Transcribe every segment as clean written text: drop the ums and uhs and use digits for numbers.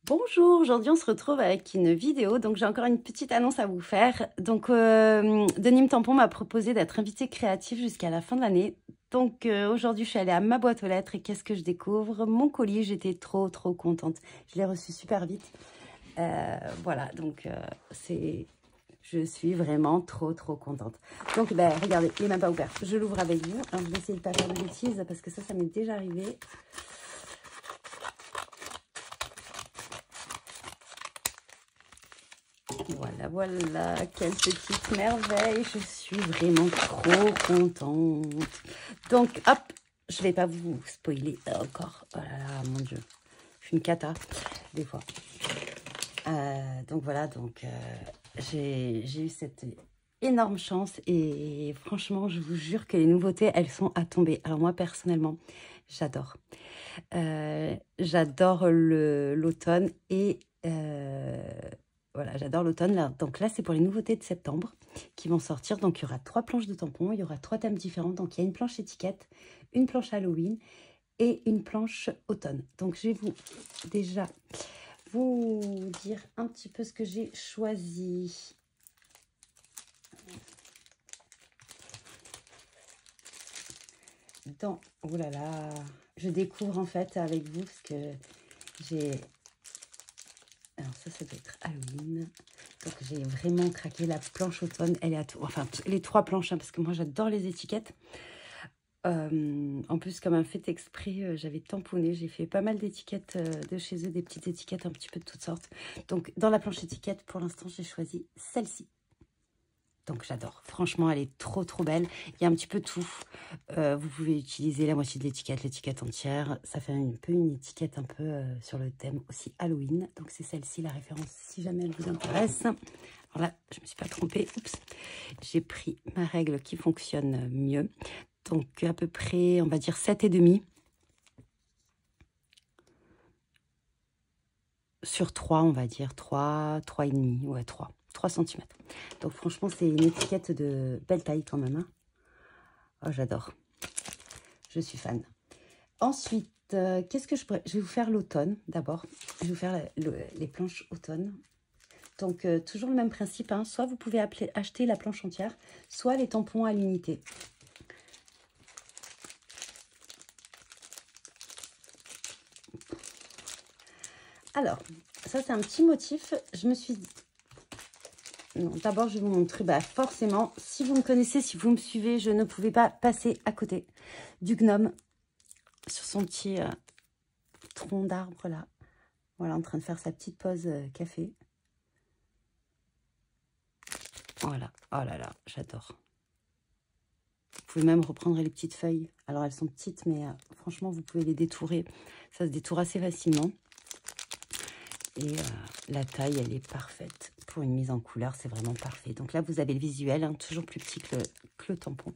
Bonjour, aujourd'hui on se retrouve avec une vidéo, donc j'ai encore une petite annonce à vous faire. Donc Denim Tampon m'a proposé d'être invitée créative jusqu'à la fin de l'année. Donc aujourd'hui je suis allée à ma boîte aux lettres et qu'est-ce que je découvre? Mon colis, j'étais trop contente. Je l'ai reçu super vite. Voilà, donc je suis vraiment trop contente. Donc ben, regardez, il n'est même pas ouvert. Je l'ouvre avec vous. Alors je vais essayer de ne pas faire de bêtises parce que ça m'est déjà arrivé. Voilà, quelle petite merveille. Je suis vraiment trop contente. Donc, hop, je vais pas vous spoiler encore. Oh là là, mon Dieu. Je suis une cata, des fois. Donc voilà, j'ai eu cette énorme chance. Et franchement, je vous jure que les nouveautés, elles sont à tomber. Alors moi, personnellement, j'adore. J'adore l'automne et... voilà, j'adore l'automne. Donc là, c'est pour les nouveautés de septembre qui vont sortir. Donc, il y aura 3 planches de tampons. Il y aura 3 thèmes différents. Donc, il y a une planche étiquette, une planche Halloween et une planche automne. Donc, je vais déjà vous dire un petit peu ce que j'ai choisi. Oh là là, je découvre en fait avec vous parce que j'ai... Alors ça doit être Halloween. Donc j'ai vraiment craqué la planche automne. Elle est à tout, enfin les 3 planches, hein, parce que moi j'adore les étiquettes. En plus, comme un fait exprès, j'avais tamponné. J'ai fait pas mal d'étiquettes de chez eux, des petites étiquettes un petit peu de toutes sortes. Donc dans la planche étiquette, pour l'instant, j'ai choisi celle-ci. Donc j'adore. Franchement, elle est trop belle. Il y a un petit peu tout. Vous pouvez utiliser la moitié de l'étiquette entière. Ça fait un peu une étiquette un peu sur le thème aussi Halloween. Donc c'est celle-ci la référence si jamais elle vous intéresse. Alors là, je ne me suis pas trompée. Oups. J'ai pris ma règle qui fonctionne mieux. Donc à peu près, on va dire 7,5 sur 3, on va dire 3,5. Ouais, 3 cm. Donc franchement, c'est une étiquette de belle taille quand même. Hein. Oh, j'adore. Je suis fan. Ensuite, qu'est-ce que je pourrais... Je vais vous faire l'automne d'abord. Je vais vous faire les planches automne. Donc, toujours le même principe. Hein. Soit vous pouvez acheter la planche entière, soit les tampons à l'unité. Alors, ça, c'est un petit motif. Je me suis dit... D'abord, je vais vous montrer. Bah, forcément, si vous me connaissez, si vous me suivez, je ne pouvais pas passer à côté du gnome sur son petit tronc d'arbre là. Voilà, en train de faire sa petite pause café. Voilà. Oh là là, j'adore. Vous pouvez même reprendre les petites feuilles. Alors, elles sont petites, mais franchement, vous pouvez les détourer. Ça se détourne assez facilement. Et la taille, elle est parfaite. Pour une mise en couleur, c'est vraiment parfait. Donc là, vous avez le visuel, hein, toujours plus petit que le tampon.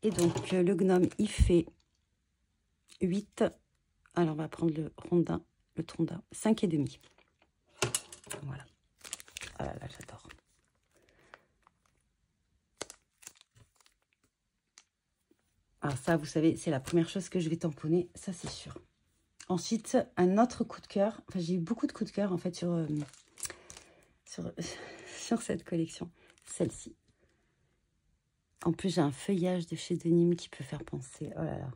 Et donc, le gnome, il fait 8. Alors, on va prendre le rondin, le trondin, 5,5. Voilà. Oh là là, j'adore. Alors ça, vous savez, c'est la première chose que je vais tamponner, ça c'est sûr. Ensuite, un autre coup de cœur. Enfin, j'ai eu beaucoup de coups de cœur en fait sur cette collection. Celle-ci. En plus, j'ai un feuillage de chez Denim qui peut faire penser. Oh là là.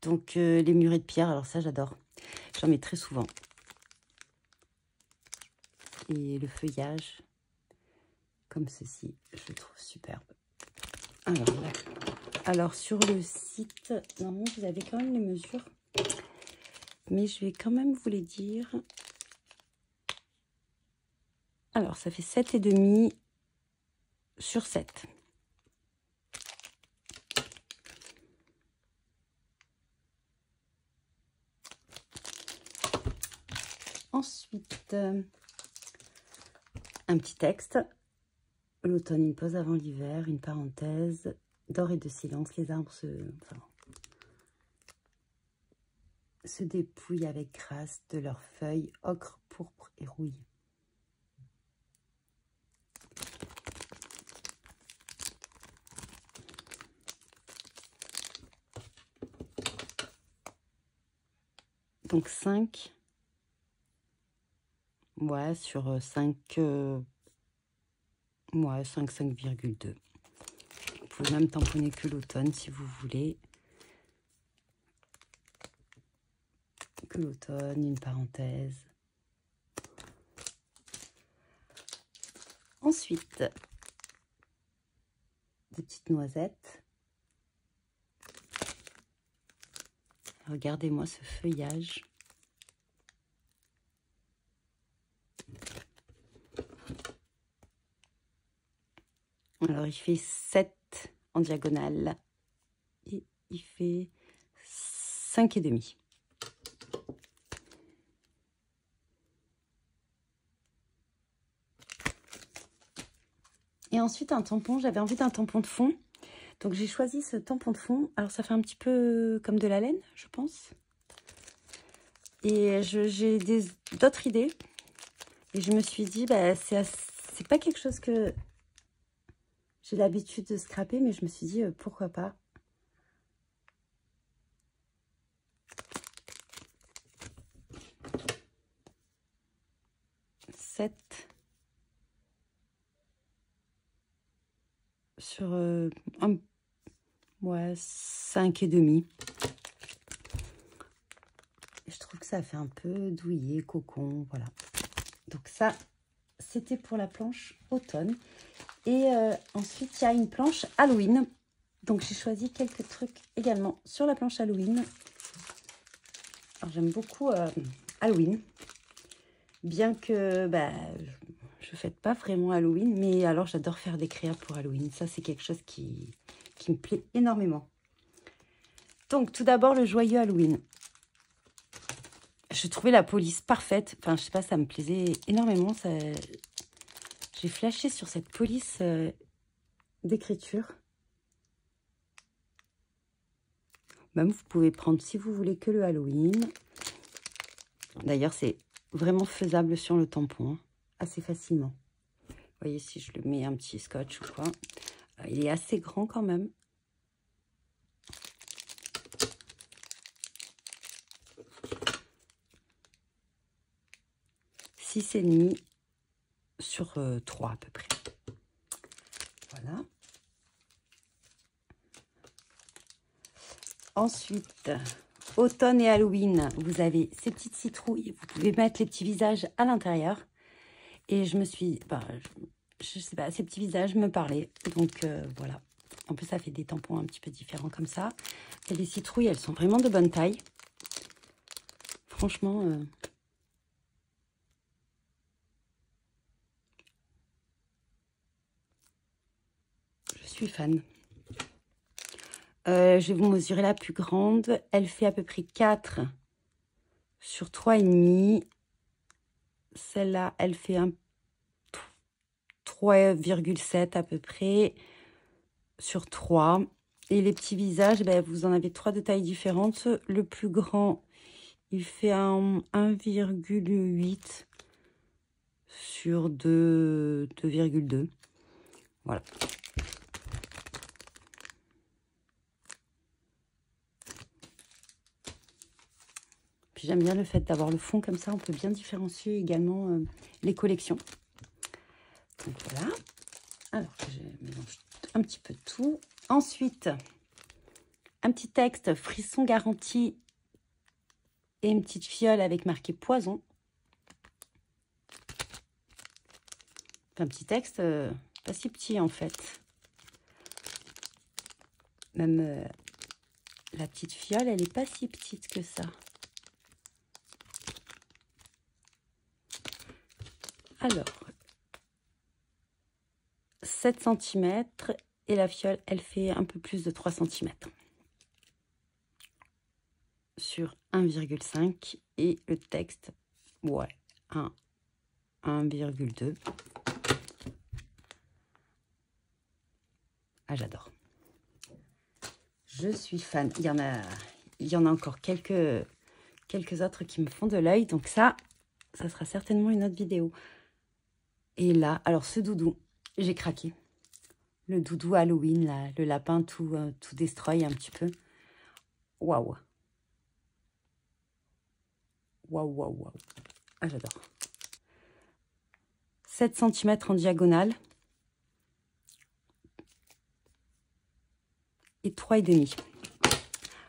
Donc, les murets de pierre, alors ça, j'adore. J'en mets très souvent. Et le feuillage, comme ceci, je le trouve superbe. Alors, sur le site, normalement, vous avez quand même les mesures. Mais je vais quand même vous les dire. Alors, ça fait 7,5 sur 7. Ensuite, un petit texte. L'automne, une pause avant l'hiver, une parenthèse. D'or et de silence, les arbres se dépouillent avec grâce de leurs feuilles ocre, pourpre et rouille. Donc 5 Ouais, sur 5, ouais, 5, 5,2. Vous pouvez même tamponner que l'automne si vous voulez. Que l'automne, une parenthèse. Ensuite, des petites noisettes. Regardez-moi ce feuillage. Alors, il fait 7 en diagonale et il fait 5,5. Et ensuite, un tampon. J'avais envie d'un tampon de fond. Donc, j'ai choisi ce tampon de fond. Alors, ça fait un petit peu comme de la laine, je pense. Et j'ai d'autres idées. Et je me suis dit, bah, c'est pas quelque chose que j'ai l'habitude de scraper, mais je me suis dit, pourquoi pas. Sur ouais, 5,5. Je trouve que ça fait un peu douillet, cocon, voilà. Donc ça, c'était pour la planche automne. Et ensuite, il y a une planche Halloween. Donc j'ai choisi quelques trucs également sur la planche Halloween. Alors j'aime beaucoup Halloween. Bien que bah, je ne fête pas vraiment Halloween, mais alors j'adore faire des créas pour Halloween. Ça, c'est quelque chose qui me plaît énormément. Donc, tout d'abord, le joyeux Halloween. Je trouvais la police parfaite. Enfin, je sais pas, ça me plaisait énormément. J'ai flashé sur cette police d'écriture. Même, vous pouvez prendre, si vous voulez, que le Halloween. D'ailleurs, c'est vraiment faisable sur le tampon, hein, assez facilement. Vous voyez, si je le mets un petit scotch ou quoi. Il est assez grand quand même. « 6,5 sur 3 à peu près. » Voilà. Ensuite, automne et Halloween, vous avez ces petites citrouilles. Vous pouvez mettre les petits visages à l'intérieur. Et je me suis... Bah, je sais pas, ces petits visages me parlaient. Donc, voilà. En plus, ça fait des tampons un petit peu différents comme ça. Et les citrouilles, elles sont vraiment de bonne taille. Franchement... je suis fan. Je vais vous mesurer la plus grande. Elle fait à peu près 4 sur 3,5. Celle-là, elle fait un 3,7 à peu près sur 3. Et les petits visages, ben, vous en avez 3 de tailles différentes. Le plus grand, il fait un 1,8 sur 2,2. Voilà. Puis j'aime bien le fait d'avoir le fond comme ça. On peut bien différencier également les collections. Donc voilà. Alors, je mélange un petit peu tout. Ensuite, un petit texte, frisson garanti et une petite fiole avec marqué poison. Un petit texte pas si petit en fait. Même la petite fiole, elle n'est pas si petite que ça. Alors, 7 cm et la fiole, elle fait un peu plus de 3 cm. Sur 1,5 et le texte, ouais, 1,2. Ah, j'adore. Je suis fan. Il y en a encore quelques autres qui me font de l'œil. Donc ça sera certainement une autre vidéo. Et là, alors ce doudou, j'ai craqué. Le doudou Halloween, là, le lapin tout destroy un petit peu. Waouh. Waouh, waouh, waouh. Ah, j'adore. 7 cm en diagonale et 3,5.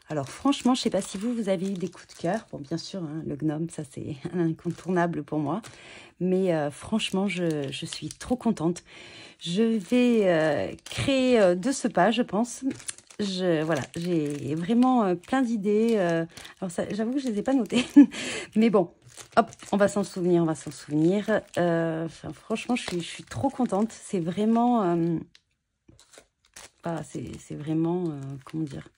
Alors franchement, je ne sais pas si vous avez eu des coups de cœur. Bon, bien sûr, hein, le gnome, ça c'est incontournable pour moi. Mais franchement, je suis trop contente. Je vais créer de ce pas, je pense. Voilà, j'ai vraiment plein d'idées. Alors j'avoue que je ne les ai pas notées. Mais bon, hop, on va s'en souvenir, on va s'en souvenir. Enfin, franchement, je suis trop contente. C'est vraiment... c'est vraiment... comment dire ?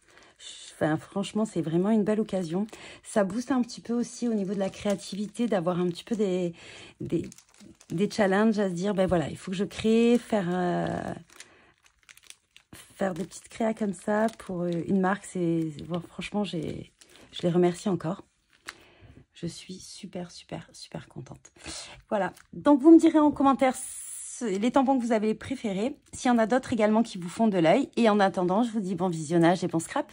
Enfin, franchement, c'est vraiment une belle occasion. Ça booste un petit peu aussi au niveau de la créativité, d'avoir un petit peu des challenges à se dire, ben voilà, il faut que je crée, faire des petites créas comme ça pour une marque. Bon, franchement, je les remercie encore. Je suis super, super, super contente. Voilà, donc vous me direz en commentaire les tampons que vous avez préférés, s'il y en a d'autres également qui vous font de l'œil. Et en attendant, je vous dis bon visionnage et bon scrap.